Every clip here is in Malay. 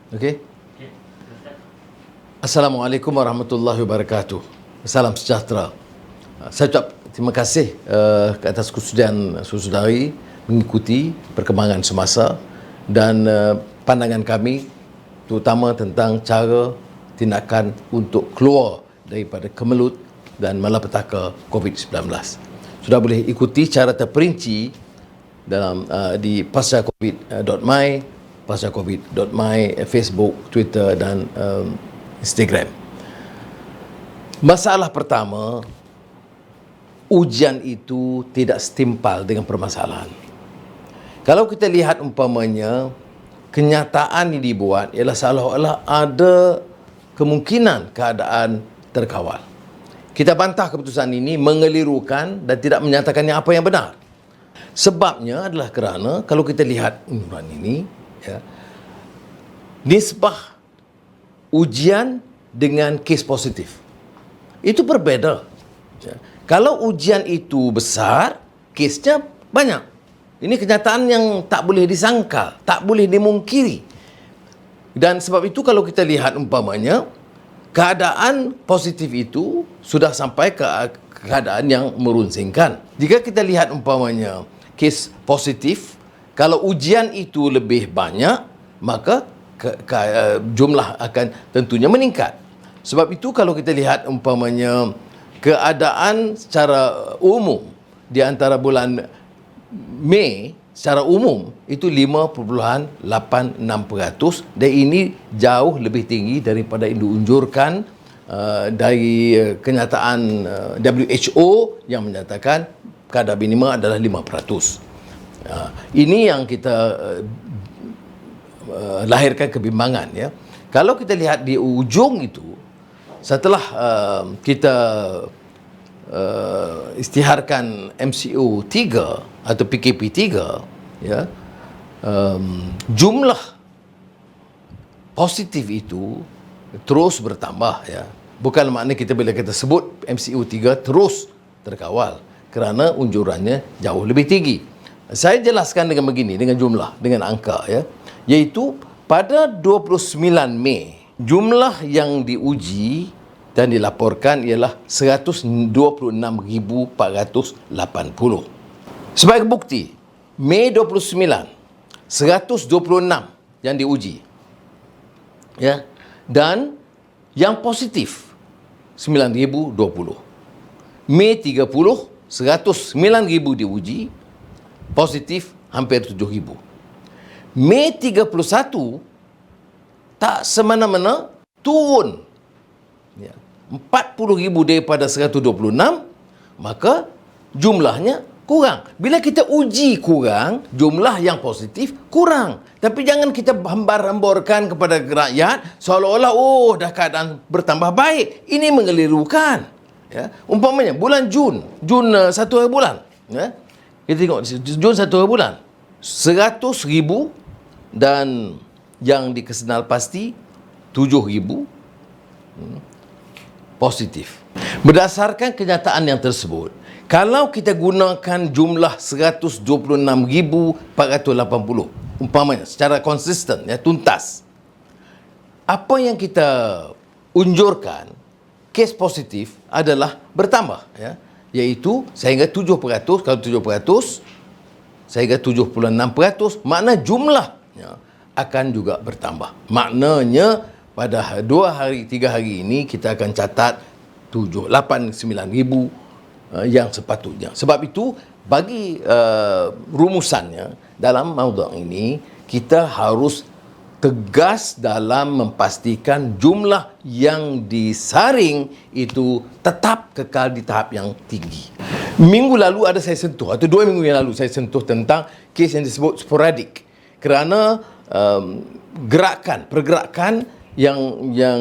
Okey. Assalamualaikum warahmatullahi wabarakatuh. Salam sejahtera. Saya ucap terima kasih ke atas kesudian saudari mengikuti perkembangan semasa dan pandangan kami terutama tentang cara tindakan untuk keluar daripada kemelut dan malapetaka COVID-19. Sudah boleh ikuti cara terperinci dalam di pascacovid.my, pascacovid.my, Facebook, Twitter dan Instagram. Masalah pertama, ujian itu tidak setimpal dengan permasalahan. Kalau kita lihat umpamanya, kenyataan yang dibuat ialah seolah-olah ada kemungkinan keadaan terkawal. Kita bantah keputusan ini mengelirukan dan tidak menyatakan yang apa yang benar. Sebabnya adalah kerana kalau kita lihat unjuran ini, ya, nisbah ujian dengan kes positif itu berbeza. Ya. Kalau ujian itu besar, kesnya banyak. Ini kenyataan yang tak boleh disangkal, tak boleh dimungkiri. Dan sebab itu kalau kita lihat umpamanya, keadaan positif itu sudah sampai ke keadaan yang merunsingkan. Jika kita lihat umpamanya kes positif, kalau ujian itu lebih banyak, maka jumlah akan tentunya meningkat. Sebab itu kalau kita lihat umpamanya keadaan secara umum di antara bulan Mei secara umum itu 5.86% dan ini jauh lebih tinggi daripada yang diunjurkan dari kenyataan WHO yang menyatakan kadar minima adalah 5%. Ini yang kita lahirkan kebimbangan, ya. Kalau kita lihat di ujung itu, setelah kita isytiharkan MCO 3 atau PKP 3, ya, jumlah positif itu terus bertambah, ya. Bukan makna kita bila kita sebut MCO 3 terus terkawal kerana unjurannya jauh lebih tinggi. Saya jelaskan dengan begini, dengan jumlah, dengan angka, ya. Iaitu pada 29 Mei, jumlah yang diuji dan dilaporkan ialah 126,480. Sebagai bukti, Mei 29, 126 yang diuji. Ya. Dan yang positif 9,020. Mei 30, 109,000 diuji, positif hampir 7,000. Mei 31 tak semena-mena turun, ya, 40,000 daripada 126, maka jumlahnya kurang. Bila kita uji kurang, jumlah yang positif kurang. Tapi jangan kita hambar-hamborkan kepada rakyat seolah-olah dah keadaan bertambah baik. Ini mengelirukan, ya. Umpamanya bulan Jun 1 hari bulan, ya. Kita tengok Jun 1 hari bulan 100,000 dan yang dikesenal pasti 7,000 positif. Berdasarkan kenyataan yang tersebut, kalau kita gunakan jumlah 126,480 umpamanya secara konsisten, ya, tuntas, apa yang kita unjurkan kes positif adalah bertambah, ya, iaitu sehingga 7%. Kalau 7% sehingga 76%, makna jumlahnya akan juga bertambah. Maknanya pada 3 hari ini kita akan catat 8-9,000 yang sepatutnya. Sebab itu bagi rumusannya dalam maudhu' ini, kita harus tegas dalam memastikan jumlah yang disaring itu tetap kekal di tahap yang tinggi. Minggu lalu ada saya sentuh, atau 2 minggu yang lalu saya sentuh tentang kes yang disebut sporadik, kerana pergerakan yang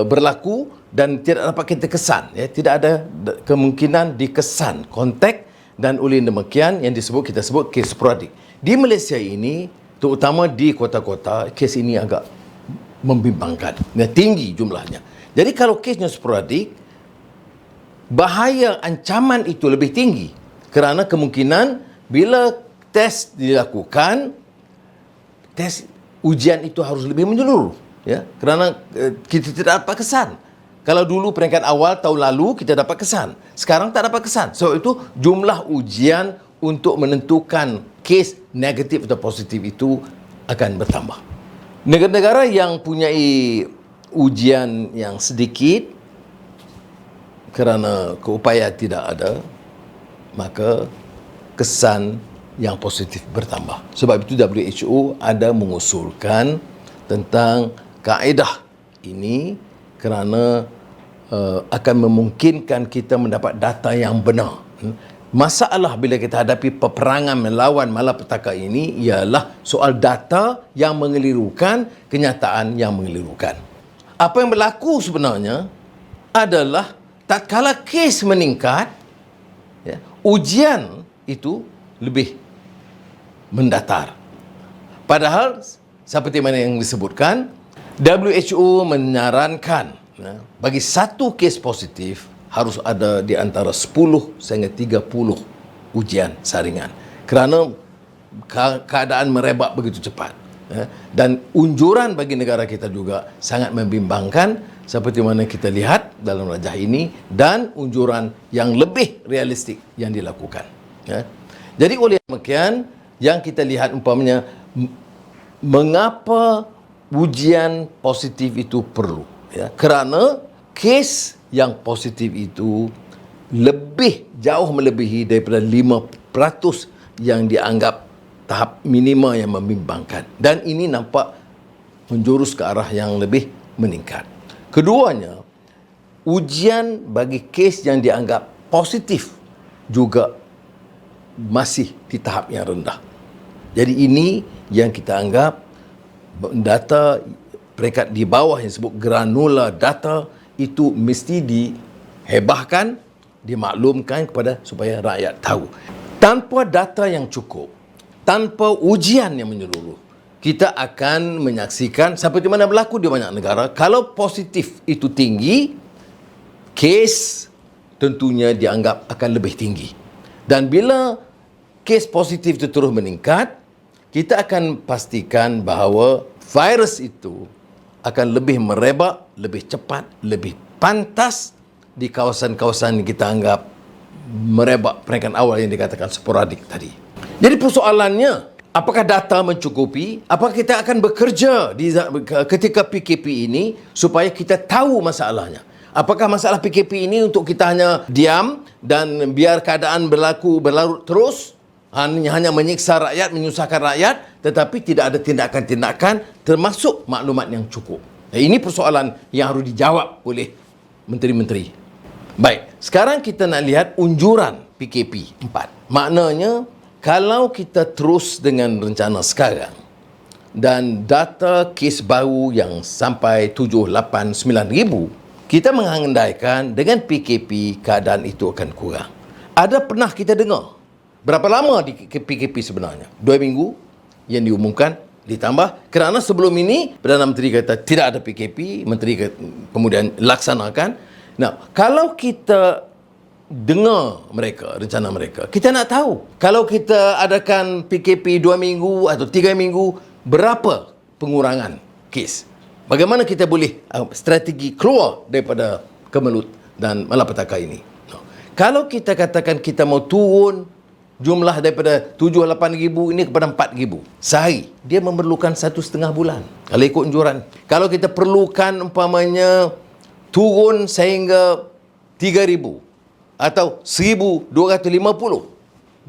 berlaku dan tidak dapat kita kesan, ya, tidak ada kemungkinan dikesan kontak, dan oleh demikian yang kita sebut kes sporadik. Di Malaysia ini, terutama di kota-kota, kes ini agak membimbangkan, tinggi jumlahnya. Jadi kalau kesnya sporadik, bahaya ancaman itu lebih tinggi kerana kemungkinan bila tes dilakukan, tes ujian itu harus lebih menyeluruh. Ya, kerana kita tidak dapat kesan. Kalau dulu peringkat awal tahun lalu kita dapat kesan, sekarang tak dapat kesan. So itu jumlah ujian untuk menentukan kes negatif atau positif itu akan bertambah. Negara-negara yang punyai ujian yang sedikit kerana keupayaan tidak ada, maka kesan yang positif bertambah. Sebab itu WHO ada mengusulkan tentang kaedah ini kerana akan memungkinkan kita mendapat data yang benar. Masalah bila kita hadapi peperangan melawan malapetaka ini ialah soal data yang mengelirukan, kenyataan yang mengelirukan. Apa yang berlaku sebenarnya adalah tatkala kes meningkat, ya, ujian itu lebih mendatar. Padahal seperti mana yang disebutkan, WHO menyarankan bagi satu kes positif harus ada di antara 10 sehingga 30 ujian saringan. Kerana keadaan merebak begitu cepat. Dan unjuran bagi negara kita juga sangat membimbangkan seperti mana kita lihat dalam rajah ini dan unjuran yang lebih realistik yang dilakukan. Jadi oleh demikian yang kita lihat umpamanya mengapa ujian positif itu perlu. Kerana kes yang positif itu jauh melebihi daripada 5% yang dianggap tahap minima yang membimbangkan. Dan ini nampak menjurus ke arah yang lebih meningkat. Keduanya, ujian bagi kes yang dianggap positif juga masih di tahap yang rendah. Jadi ini yang kita anggap data peringkat di bawah yang disebut granular data itu mesti dihebahkan, dimaklumkan kepada supaya rakyat tahu. Tanpa data yang cukup, tanpa ujian yang menyeluruh, kita akan menyaksikan seperti mana berlaku di banyak negara, kalau positif itu tinggi, kes tentunya dianggap akan lebih tinggi. Dan bila kes positif itu terus meningkat, kita akan pastikan bahawa virus itu akan lebih merebak, lebih cepat, lebih pantas di kawasan-kawasan yang kita anggap merebak peringkat awal yang dikatakan sporadik tadi. Jadi persoalannya, apakah data mencukupi? Apakah kita akan bekerja ketika PKP ini supaya kita tahu masalahnya? Apakah masalah PKP ini untuk kita hanya diam dan biar keadaan berlarut terus? Hanya menyiksa rakyat, menyusahkan rakyat, tetapi tidak ada tindakan-tindakan termasuk maklumat yang cukup. Ini persoalan yang harus dijawab oleh menteri-menteri. Baik, sekarang kita nak lihat unjuran PKP 4. Maknanya, kalau kita terus dengan rencana sekarang dan data kes baru yang sampai 7, 8, 9 ribu, kita mengandaikan dengan PKP keadaan itu akan kurang. Ada pernah kita dengar berapa lama di PKP sebenarnya? 2 minggu yang diumumkan, ditambah kerana sebelum ini Perdana Menteri kata tidak ada PKP, Menteri kemudian laksanakan. Nah, kalau kita dengar mereka, rencana mereka, kita nak tahu kalau kita adakan PKP 2 minggu atau 3 minggu, berapa pengurangan kes? Bagaimana kita boleh strategi keluar daripada kemelut dan malapetaka ini? Kalau kita katakan kita mau turun jumlah daripada 7-8 ribu ini kepada 4 ribu sehari, dia memerlukan 1,5 bulan kalau ikut anjuran. Kalau kita perlukan umpamanya turun sehingga 3,000 atau 1,250,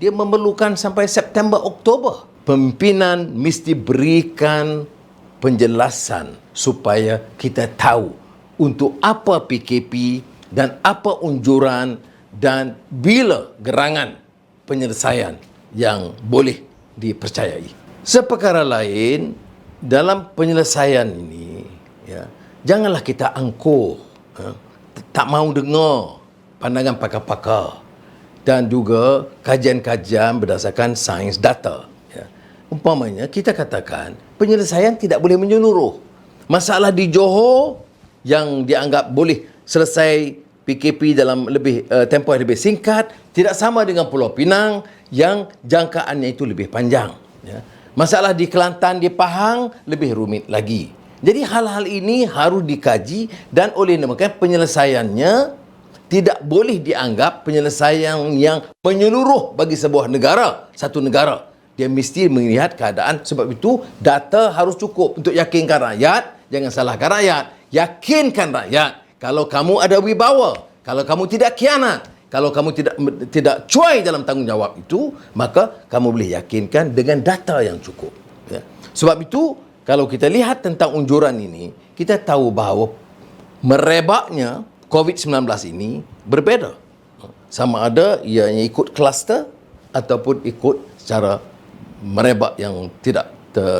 dia memerlukan sampai September, Oktober. Pimpinan mesti berikan penjelasan supaya kita tahu untuk apa PKP dan apa unjuran dan bila gerangan penyelesaian yang boleh dipercayai. Seperkara lain, dalam penyelesaian ini, janganlah kita angkuh, tak mau dengar pandangan pakar-pakar dan juga kajian-kajian berdasarkan sains data. Umpamanya, kita katakan penyelesaian tidak boleh menyeluruh. Masalah di Johor yang dianggap boleh selesai PKP dalam tempoh yang lebih singkat tidak sama dengan Pulau Pinang yang jangkaannya itu lebih panjang. Masalah di Kelantan, di Pahang lebih rumit lagi. Jadi hal-hal ini harus dikaji dan oleh demikian penyelesaiannya tidak boleh dianggap penyelesaian yang menyeluruh bagi sebuah negara, satu negara. Dia mesti melihat keadaan, sebab itu data harus cukup untuk yakinkan rakyat, jangan salahkan rakyat, yakinkan rakyat. Kalau kamu ada wibawa, kalau kamu tidak khianat, kalau kamu tidak cuai dalam tanggungjawab itu, maka kamu boleh yakinkan dengan data yang cukup. Ya. Sebab itu, kalau kita lihat tentang unjuran ini, kita tahu bahawa merebaknya COVID-19 ini berbeza. Sama ada ianya ikut kluster ataupun ikut secara merebak yang tidak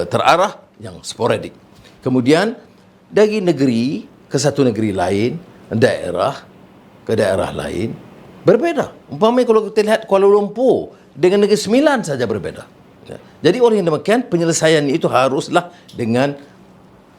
terarah, yang sporadik. Kemudian, dari negeri ke satu negeri lain, daerah ke daerah lain, berbeza. Umpamanya kalau kita lihat Kuala Lumpur dengan Negeri Sembilan saja berbeza. Jadi oleh demikian penyelesaian itu haruslah dengan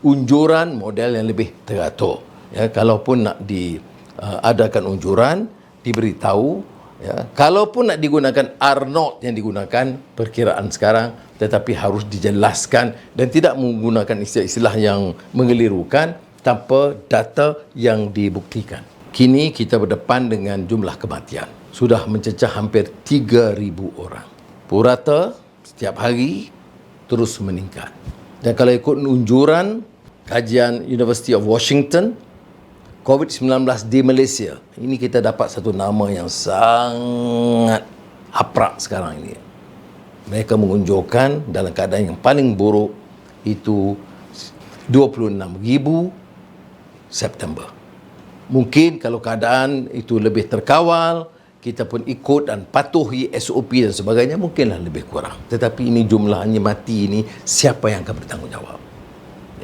unjuran model yang lebih teratur. Ya, kalaupun nak diadakan unjuran, diberitahu. Ya, kalaupun nak digunakan R0 yang digunakan perkiraan sekarang, tetapi harus dijelaskan dan tidak menggunakan istilah-istilah yang mengelirukan tanpa data yang dibuktikan. Kini kita berdepan dengan jumlah kematian. Sudah mencecah hampir 3,000 orang. Purata setiap hari terus meningkat. Dan kalau ikut unjuran kajian University of Washington, COVID-19 di Malaysia, ini kita dapat satu nama yang sangat haprak sekarang ini. Mereka mengunjurkan dalam keadaan yang paling buruk itu 26,000 September. Mungkin kalau keadaan itu lebih terkawal, kita pun ikut dan patuhi SOP dan sebagainya, mungkinlah lebih kurang. Tetapi ini jumlahnya mati ini, siapa yang akan bertanggungjawab?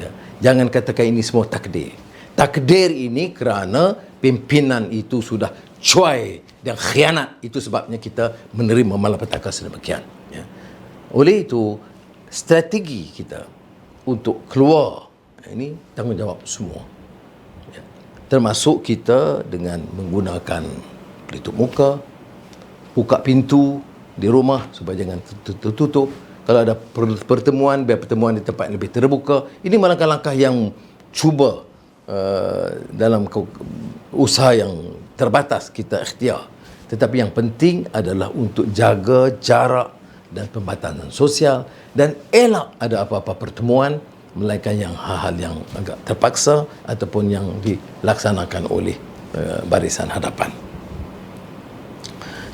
Ya. Jangan katakan ini semua takdir. Takdir ini kerana pimpinan itu sudah cuai dan khianat. Itu sebabnya kita menerima malapetaka sedemikian. Ya. Oleh itu, strategi kita untuk keluar, ini tanggungjawab semua. Ya. Termasuk kita dengan menggunakan pelitup muka, buka pintu di rumah supaya jangan tertutup. Kalau ada pertemuan, biar pertemuan di tempat yang lebih terbuka. Ini langkah-langkah yang cuba dalam usaha yang terbatas kita ikhtiar. Tetapi yang penting adalah untuk jaga jarak dan pembatasan sosial dan elak ada apa-apa pertemuan melainkan yang hal-hal yang agak terpaksa ataupun yang dilaksanakan oleh barisan hadapan.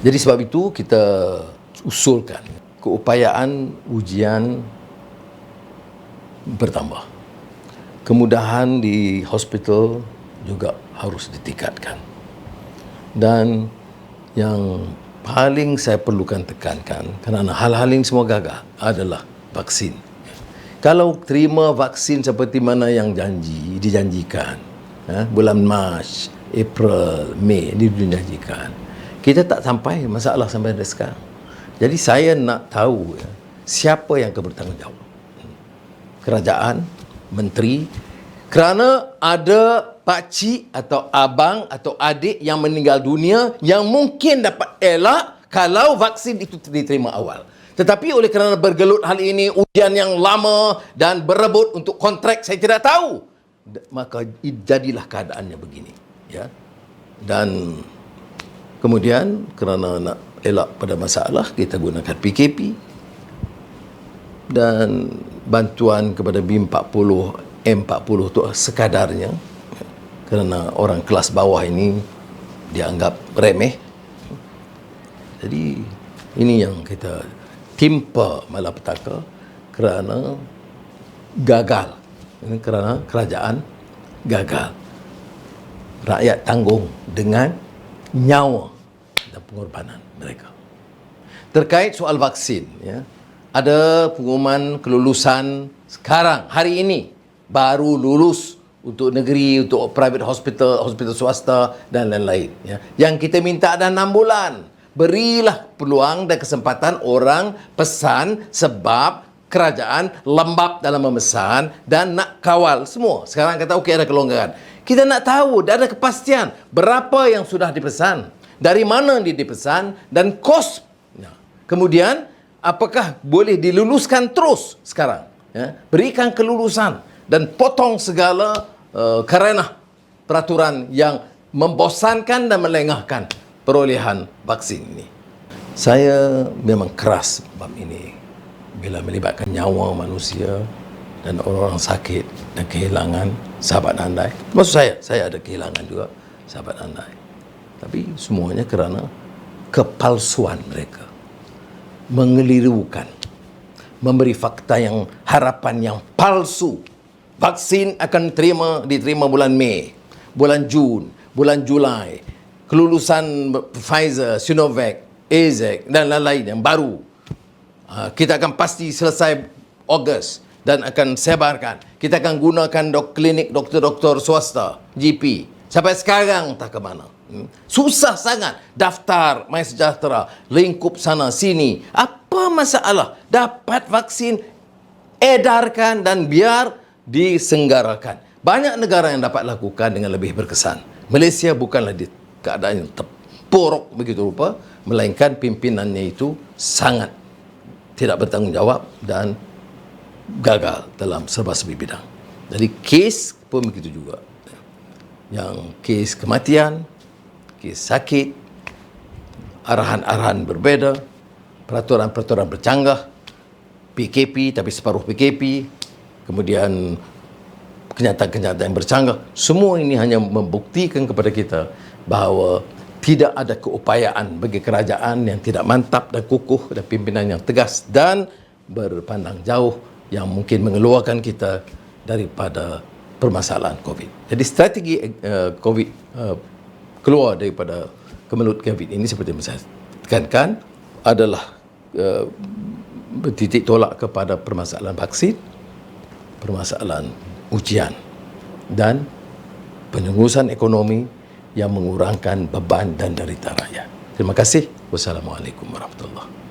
Jadi sebab itu kita usulkan keupayaan ujian bertambah. Kemudahan di hospital juga harus ditingkatkan. Dan yang paling saya perlukan tekankan, kerana hal-hal ini semua gagal, adalah vaksin. Kalau terima vaksin seperti mana yang dijanjikan, bulan Mac, April, Mei, dijanjikan, kita tak sampai masalah sampai sekarang. Jadi saya nak tahu siapa yang akan bertanggungjawab. Kerajaan, menteri, kerana ada pakcik atau abang atau adik yang meninggal dunia yang mungkin dapat elak kalau vaksin itu diterima awal. Tetapi oleh kerana bergelut hal ini, ujian yang lama dan berebut untuk kontrak, saya tidak tahu. Maka jadilah keadaannya begini. Ya. Dan kemudian kerana nak elak pada masalah, kita gunakan PKP dan bantuan kepada B40, M40 itu sekadarnya, kerana orang kelas bawah ini dianggap remeh. Jadi ini yang kita timpa malapetaka kerana gagal. Ini kerana kerajaan gagal. Rakyat tanggung dengan nyawa dan pengorbanan mereka. Terkait soal vaksin, ya, ada pengumuman kelulusan sekarang, hari ini, baru lulus untuk negeri, untuk private hospital, hospital swasta dan lain-lain. Ya. Yang kita minta ada 6 bulan. Berilah peluang dan kesempatan orang pesan sebab kerajaan lembab dalam memesan dan nak kawal semua. Sekarang kata okey ada kelonggaran. Kita nak tahu, dah ada kepastian berapa yang sudah dipesan, dari mana dia dipesan dan kos. Kemudian apakah boleh diluluskan terus sekarang? Ya, berikan kelulusan dan potong segala kerana peraturan yang membosankan dan melengahkan perolehan vaksin ini. Saya memang keras bab ini bila melibatkan nyawa manusia dan orang-orang sakit dan kehilangan sahabat andai. Maksud saya ada kehilangan juga sahabat andai. Tapi semuanya kerana kepalsuan mereka, mengelirukan, memberi fakta yang harapan yang palsu. Vaksin akan diterima bulan Mei, bulan Jun, bulan Julai. Kelulusan Pfizer, Sinovac, AZ dan lain-lain yang baru. Kita akan pasti selesai Ogos dan akan sebarkan. Kita akan gunakan klinik doktor-doktor swasta, GP. Sampai sekarang tak ke mana. Susah sangat daftar MySejahtera, lingkup sana sini. Apa masalah? Dapat vaksin, edarkan dan biar disenggarakan. Banyak negara yang dapat lakukan dengan lebih berkesan. Malaysia bukanlah di keadaan yang terpuruk begitu rupa, melainkan pimpinannya itu sangat tidak bertanggungjawab dan gagal dalam serba-serbi bidang. Jadi kes pun begitu juga. Yang kes kematian, kes sakit, arahan-arahan berbeza, peraturan-peraturan bercanggah, PKP tapi separuh PKP, kemudian kenyataan-kenyataan yang bercanggah. Semua ini hanya membuktikan kepada kita bahawa tidak ada keupayaan bagi kerajaan yang tidak mantap dan kukuh dan pimpinan yang tegas dan berpandang jauh yang mungkin mengeluarkan kita daripada permasalahan COVID. Jadi strategi COVID keluar daripada kemelut COVID ini seperti yang saya tekankan adalah bertitik tolak kepada permasalahan vaksin, permasalahan ujian dan penyungusan ekonomi yang mengurangkan beban dan derita rakyat. Terima kasih. Wassalamualaikum warahmatullahi wabarakatuh.